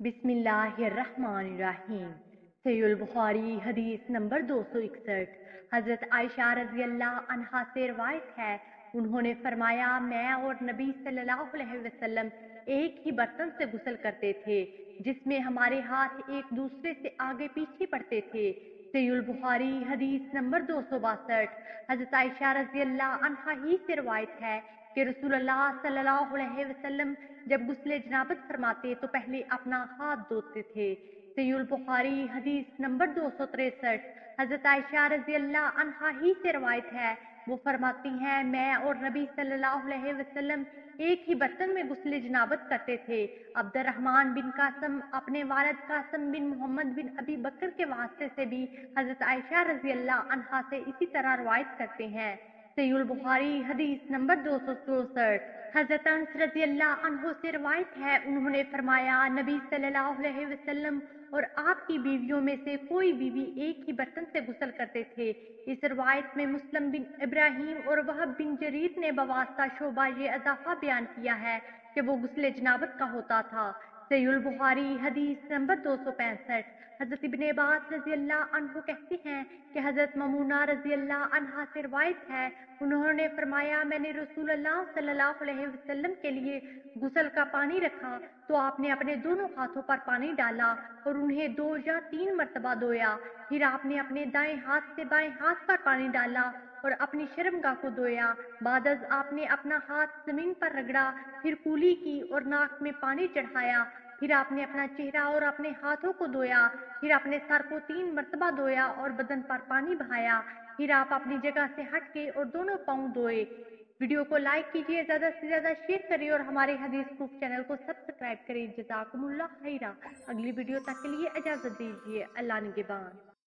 बिस्मिल्लाहिर्रहमानिर्रहीम। सहीहुल बुखारी हदीस नंबर 261। हजरत आयशा रजी अल्लाह अन्हा से रवायत है, उन्होंने फरमाया, मैं और नबी सल्लल्लाहु अलैहि वसल्लम एक ही बर्तन से गुस्ल करते थे जिसमें हमारे हाथ एक दूसरे से आगे पीछे पड़ते थे। सहीहुल बुखारी हदीस नंबर 262। हजरत आयशा रजी अल्लाह अन्हा ही से रवायत है कि रसूलुल्लाह सल्लल्लाहु अलैहि वसल्लम जब गुस्ले जनाबत फरमाते तो पहले अपना हाथ धोते थे। सहीहुल बुखारी हदीस नंबर 263। हजरत आयशा रजी अल्लाह अन्हा ही से रवायत है, वो फरमाती हैं, मैं और नबी सल्लल्लाहु अलैहि वसल्लम एक ही बर्तन में गुस्ले जनाबत करते थे। अब्दुर्रहमान बिन कासम अपने वालिद कासम बिन मोहम्मद बिन अबी बकर के वास्ते से भी हजरत आयशा रजी अल्लाह अन्हा से इसी तरह रवायत करते हैं। सहीहुल बुखारी हदीस नंबर 264। हजरत अनस रजी अल्लाह अन्हु से रवायत है, उन्होंने फरमाया, नबी सल्लल्लाहु अलैहि वसल्लम और आपकी बीवियों में से कोई बीवी एक ही बर्तन से गुस्ल करते थे। इस रवायत में मुस्लिम बिन इब्राहिम और वहब बिन जरीर ने बवास्ता शोबा ये इजाफा बयान किया है कि वो गुस्ले जनाबत का होता था। सहीहुल बुखारी हदीस नंबर 265। हजरत इब्ने अब्बास रजी अल्लाह अन्हु कहते हैं कि हजरत ममूना रजी अल्लाह अन्हा से रवायत है, उन्होंने फरमाया, मैंने रसूलुल्लाह सल्लल्लाहु अलैहि वसल्लम के लिए गुस्ल का पानी रखा तो आपने अपने दोनों हाथों पर पानी डाला और उन्हें 2 या 3 मरतबा धोया। फिर आपने अपने दाएं हाथ से बाएं हाथ पर पानी डाला और अपनी शर्मगाह को धोया। बादज आपने अपना हाथ जमीन पर रगड़ा, फिर कूली की और नाक में पानी चढ़ाया। फिर आपने अपना चेहरा और अपने हाथों को धोया। फिर अपने सर को 3 मरतबा धोया और बदन पर पानी बहाया। फिर आप अपनी जगह से हट के और दोनों पाँव धोए। वीडियो को लाइक कीजिए, ज़्यादा से ज़्यादा शेयर करिए और हमारे हदीस प्रूफ चैनल को सब्सक्राइब करिए। जज़ाकुमुल्लाह खैरा। अगली वीडियो तक के लिए इजाज़त दीजिए। अल्लाह निगहबान।